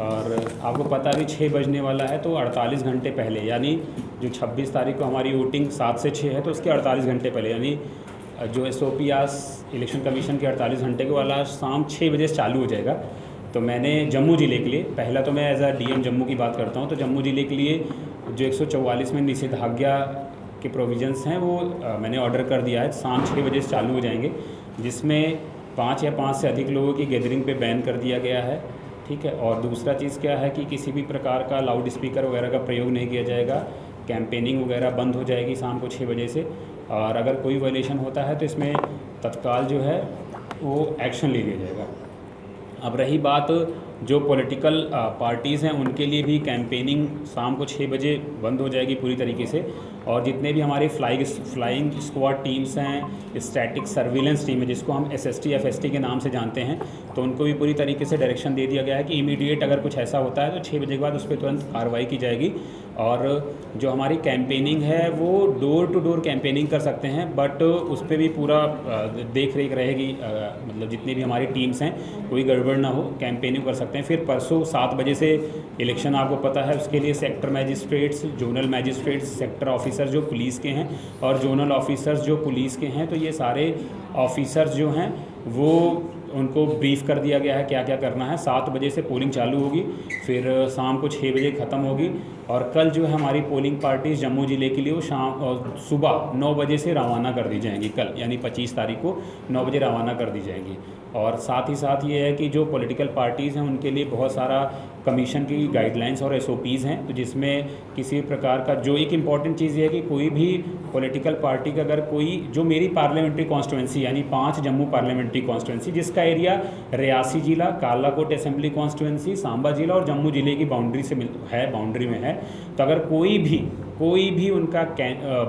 और आपको पता भी 6 बजने वाला है, तो 48 घंटे पहले, यानी जो 26 तारीख को हमारी वोटिंग 7 से 6 है, तो उसके 48 घंटे पहले, यानी जो SOP आज इलेक्शन कमीशन के 48 घंटे के वाला शाम 6 बजे से चालू हो जाएगा। तो मैंने जम्मू ज़िले के लिए, पहला तो मैं एज DM जम्मू की बात करता हूँ, तो जम्मू ज़िले के लिए जो 144 में निषेधाज्ञा के प्रोविजंस हैं वो मैंने ऑर्डर कर दिया है, शाम 6 बजे से चालू हो जाएंगे, जिसमें 5 या 5 से अधिक लोगों की गैदरिंग पे बैन कर दिया गया है, ठीक है। और दूसरा चीज़ क्या है कि किसी भी प्रकार का लाउड स्पीकर वगैरह का प्रयोग नहीं किया जाएगा, कैंपेनिंग वगैरह बंद हो जाएगी शाम को 6 बजे से, और अगर कोई वायलेशन होता है तो इसमें तत्काल जो है वो एक्शन ले लिया जाएगा। अब रही बात जो पॉलिटिकल पार्टीज़ हैं, उनके लिए भी कैंपेनिंग शाम को 6 बजे बंद हो जाएगी पूरी तरीके से, और जितने भी हमारे फ्लाइंग स्क्वाड टीम्स हैं, स्टैटिक सर्विलेंस टीम है जिसको हम SST FST के नाम से जानते हैं, तो उनको भी पूरी तरीके से डायरेक्शन दे दिया गया है कि इमीडिएट अगर कुछ ऐसा होता है तो 6 बजे के बाद उस पर तुरंत कार्रवाई की जाएगी। और जो हमारी कैंपेनिंग है वो डोर टू डोर कैंपेनिंग कर सकते हैं, बट उस पर भी पूरा देख रेख रहेगी, मतलब जितनी भी हमारी टीम्स हैं कोई गड़बड़ ना हो, कैंपेनिंग कर सकते हैं। फिर परसों 7 बजे से इलेक्शन आपको पता है, उसके लिए sector magistrates, zonal magistrates, sector officer जो पुलिस के हैं और जोनल ऑफिसर्स जो पुलिस के हैं, तो ये सारे ऑफिसर्स जो हैं वो उनको ब्रीफ कर दिया गया है क्या क्या करना है। 7 बजे से पोलिंग चालू होगी, फिर शाम को 6 बजे ख़त्म होगी, और कल जो है हमारी पोलिंग पार्टीज जम्मू ज़िले के लिए वो शाम और सुबह 9 बजे से रवाना कर दी जाएंगी, कल यानी 25 तारीख को 9 बजे रवाना कर दी जाएंगी। और साथ ही साथ ये है कि जो पॉलिटिकल पार्टीज़ हैं उनके लिए बहुत सारा कमीशन की गाइडलाइंस और SOPs हैं, तो जिसमें किसी प्रकार का, जो एक इम्पॉर्टेंट चीज़ ये है कि कोई भी पॉलिटिकल पार्टी का अगर कोई, जो मेरी पार्लियामेंट्री कॉन्स्टिट्यूंसी यानी 5 जम्मू पार्लियामेंट्री कॉन्स्टिट्यूंसी जिसका एरिया रियासी जिला, कालाकोट असेंबली कॉन्स्टिट्यूंसी, सांबा जिला और जम्मू ज़िले की बाउंड्री से बाउंड्री में है, तो अगर कोई भी उनका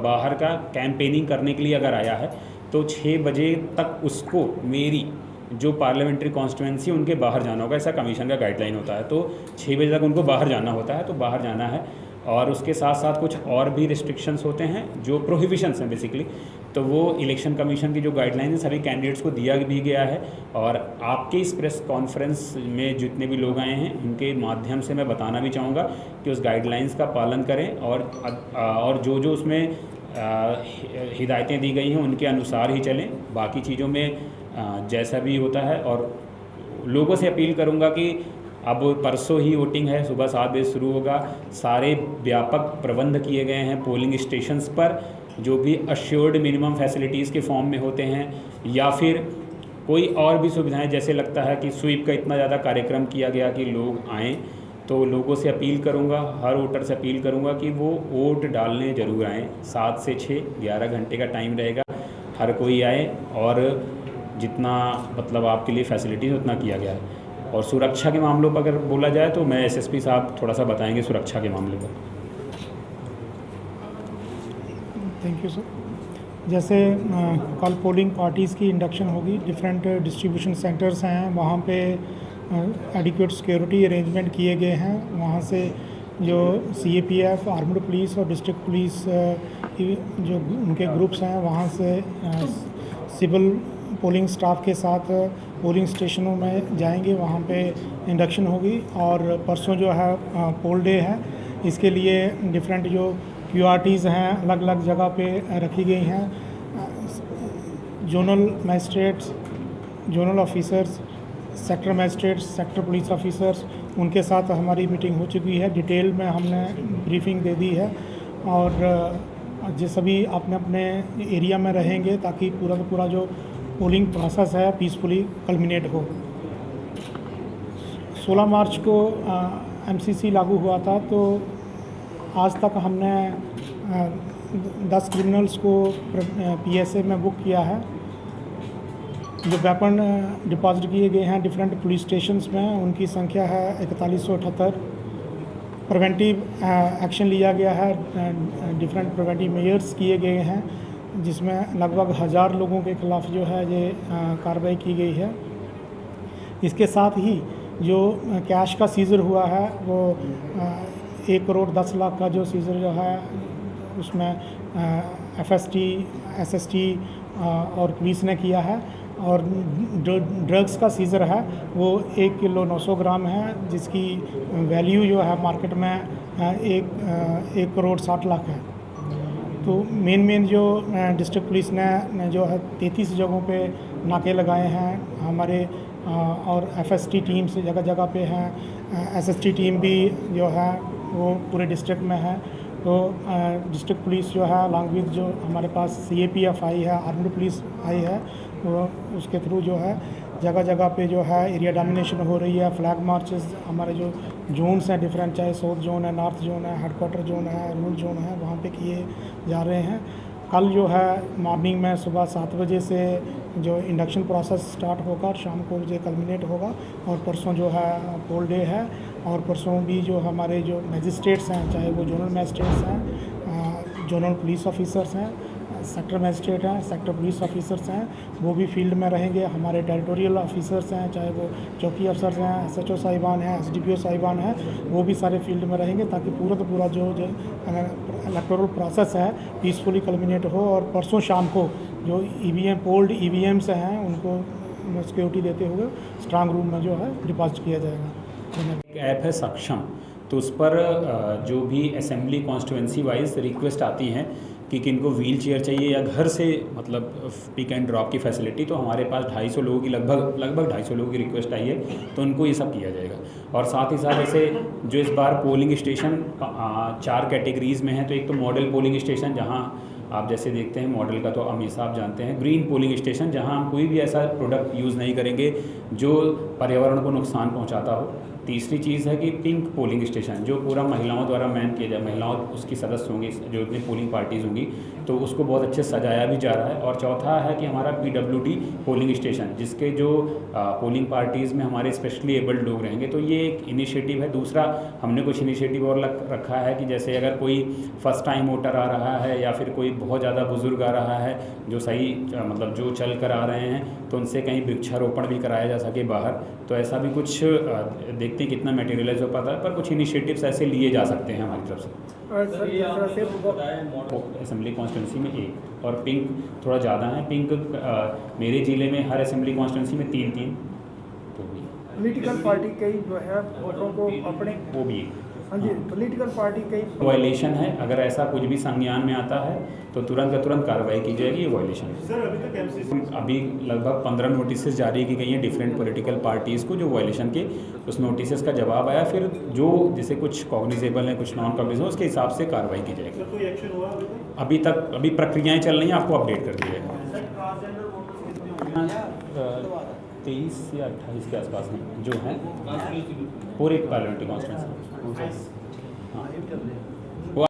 बाहर का कैंपेनिंग करने के लिए अगर आया है तो 6 बजे तक उसको मेरी जो पार्लियामेंट्री कॉन्स्टिट्यूंसी उनके बाहर जाना होगा, ऐसा कमीशन का गाइडलाइन होता है। तो 6 बजे तक उनको बाहर जाना होता है, तो बाहर जाना है। और उसके साथ साथ कुछ और भी रिस्ट्रिक्शंस होते हैं जो प्रोहिबिशंस हैं बेसिकली, तो वो इलेक्शन कमीशन की जो गाइडलाइन है सभी कैंडिडेट्स को दिया भी गया है। और आपके इस प्रेस कॉन्फ्रेंस में जितने भी लोग आए हैं उनके माध्यम से मैं बताना भी चाहूँगा कि उस गाइडलाइंस का पालन करें, और जो उसमें हिदायतें दी गई हैं उनके अनुसार ही चलें। बाकी चीज़ों में जैसा भी होता है, और लोगों से अपील करूंगा कि अब परसों ही वोटिंग है, सुबह 7 बजे शुरू होगा, सारे व्यापक प्रबंध किए गए हैं पोलिंग स्टेशंस पर, जो भी अश्योर्ड मिनिमम फैसिलिटीज़ के फॉर्म में होते हैं, या फिर कोई और भी सुविधाएं, जैसे लगता है कि स्वीप का इतना ज़्यादा कार्यक्रम किया गया कि लोग आएँ, तो लोगों से अपील करूंगा, हर वोटर से अपील करूंगा कि वो वोट डालने ज़रूर आएँ। 7 से 6 11 घंटे का टाइम रहेगा, हर कोई आए, और जितना मतलब आपके लिए फैसिलिटीज़ उतना किया गया है। और सुरक्षा के मामलों पर अगर बोला जाए तो मैं SSP साहब थोड़ा सा बताएंगे सुरक्षा के मामले पर। Thank you sir. जैसे कल पोलिंग पार्टीज़ की इंडक्शन होगी, डिफरेंट डिस्ट्रीब्यूशन सेंटर्स हैं, वहाँ पे एडिक्वेट सिक्योरिटी अरेंजमेंट किए गए हैं। वहाँ से जो CAPF, आर्म्ड पुलिस और डिस्ट्रिक्ट पुलिस की जो उनके ग्रुप्स हैं, वहाँ से सिविल पोलिंग स्टाफ के साथ पोलिंग स्टेशनों में जाएंगे, वहाँ पे इंडक्शन होगी। और परसों जो है पोल डे है, इसके लिए डिफरेंट जो QRTs हैं अलग अलग जगह पे रखी गई हैं। Zonal magistrates, zonal officers, sector magistrates, sector police officers, उनके साथ हमारी मीटिंग हो चुकी है, डिटेल में हमने ब्रीफिंग दे दी है। और जो सभी अपने अपने एरिया में रहेंगे ताकि पूरा का पूरा जो पोलिंग प्रोसेस है पीसफुली कल्मिनेट हो। 16 मार्च को MCC लागू हुआ था, तो आज तक हमने 10 क्रिमिनल्स को PSA में बुक किया है। जो वेपन डिपॉजिट किए गए हैं डिफरेंट पुलिस स्टेशंस में, उनकी संख्या है 4178। प्रिवेंटिव एक्शन लिया गया है, डिफरेंट प्रिवेंटिव मेजर्स किए गए हैं, जिसमें लगभग 1000 लोगों के खिलाफ जो है ये कार्रवाई की गई है। इसके साथ ही जो कैश का सीज़र हुआ है वो 1 करोड़ 10 लाख का जो सीज़र जो है उसमें FST, SST और पुलिस ने किया है। और जो ड्रग्स का सीज़र है वो 1 किलो 900 ग्राम है, जिसकी वैल्यू जो है मार्केट में 1 करोड़ 60 लाख है। तो मेन जो डिस्ट्रिक्ट पुलिस ने जो है 33 जगहों पे नाके लगाए हैं हमारे, और एफएसटी टीम से जगह जगह पे हैं, एसएसटी टीम भी जो है वो पूरे डिस्ट्रिक्ट में है। तो डिस्ट्रिक्ट पुलिस जो है अलॉन्ग विद जो हमारे पास सीएपीएफ आई है, आर्म्ड पुलिस आई है, वो उसके थ्रू जो है जगह जगह पे जो है एरिया डोमिनेशन हो रही है। फ्लैग मार्चेस हमारे जो जोन्स हैं डिफरेंट, चाहे साउथ जोन है, नॉर्थ जोन है, हेडक्वार्टर जोन है, रूरल जोन है, वहाँ पे किए जा रहे हैं। कल जो है मॉर्निंग में सुबह 7 बजे से जो इंडक्शन प्रोसेस स्टार्ट होकर शाम को जो कल्मिनेट होगा, और परसों जो है पोल डे है, और परसों भी जो हमारे जो मजिस्ट्रेट्स हैं, चाहे वो जोनल मजिस्ट्रेट्स हैं, जोनल पुलिस ऑफिसर्स हैं, सेक्टर मजिस्ट्रेट हैं, सेक्टर पुलिस ऑफिसर्स हैं, वो भी फील्ड में रहेंगे। हमारे टेरिटोरियल ऑफिसर्स हैं, चाहे वो चौकी अफसर्स हैं, एसएचओ साहिबान हैं, एसडीपीओ साहिबान हैं, वो भी सारे फील्ड में रहेंगे, ताकि पूरा का पूरा जो इलेक्टोरल प्रोसेस है पीसफुली कल्मिनेट हो। और परसों शाम को जो ईवीएम पोल्ड ईवीएम्स हैं उनको सिक्योरिटी देते हुए स्ट्रांग रूम में जो है डिपॉजिट किया जाएगा। एक ऐप है सक्षम, तो उस पर जो भी असेंबली कॉन्स्टिट्यूंसी वाइज रिक्वेस्ट आती हैं कि किनको व्हील चेयर चाहिए या घर से मतलब पिक एंड ड्रॉप की फैसिलिटी, तो हमारे पास 250 लोगों की लगभग 250 लोगों की रिक्वेस्ट आई है, तो उनको ये सब किया जाएगा। और साथ ही साथ ऐसे जो इस बार पोलिंग स्टेशन 4 कैटेगरीज़ में है, तो एक तो मॉडल पोलिंग स्टेशन, जहाँ आप जैसे देखते हैं मॉडल का तो हमेशा आप जानते हैं, ग्रीन पोलिंग स्टेशन जहां हम कोई भी ऐसा प्रोडक्ट यूज़ नहीं करेंगे जो पर्यावरण को नुकसान पहुंचाता हो। तीसरी चीज़ है कि पिंक पोलिंग स्टेशन, जो पूरा महिलाओं द्वारा मैन किया जाए, महिलाओं उसकी सदस्य होंगी, जो इतनी पोलिंग पार्टीज़ होंगी, तो उसको बहुत अच्छे सजाया भी जा रहा है। और चौथा है कि हमारा PWD पोलिंग स्टेशन, जिसके जो पोलिंग पार्टीज़ में हमारे स्पेशली एबल्ड लोग रहेंगे, तो ये एक इनिशिएटिव है। दूसरा हमने कुछ इनिशिएटिव और रखा है कि जैसे अगर कोई फर्स्ट टाइम वोटर आ रहा है या फिर कोई बहुत ज़्यादा बुजुर्ग आ रहा है जो सही मतलब जो चल कर आ रहे हैं, तो उनसे कहीं वृक्षारोपण भी कराया जा सके बाहर। तो ऐसा भी कुछ देखते हैं कितना मटेरियलाइज हो पाता है, पर कुछ इनिशिएटिव्स ऐसे लिए जा सकते हैं हमारी तरफ से। असेंबली कॉन्स्टिट्यूंसी में 1 और पिंक थोड़ा ज़्यादा है। पिंक मेरे ज़िले में हर असेंबली कॉन्स्टिट्यूंसी में 3-3 तो भी पॉलिटिकल पार्टी कई जो है वोटरों को अपने वो भी हाँ जी, पॉलिटिकल पार्टी कई वायलेशन है। अगर ऐसा कुछ भी संज्ञान में आता है तो तुरंत कार्रवाई की जाएगी। ये वायलेशन है। सर अभी तक एमसीसी अभी लगभग 15 नोटिस जारी की गई हैं डिफरेंट पॉलिटिकल पार्टीज़ को, जो वायलेशन के उस नोटिस का जवाब आया, फिर जो जैसे कुछ कॉग्निजेबल है कुछ नॉन कॉग्निजेबल, उसके हिसाब से कार्रवाई की जाएगी। सर कोई एक्शन हुआ अभी प्रक्रियाएं चल रही हैं, आपको अपडेट कर दिया जाएगा। 23 या 28 के आसपास में जो है पूरे पार्लियामेंट्री कॉन्स्टिट्यूंसी। हाँ।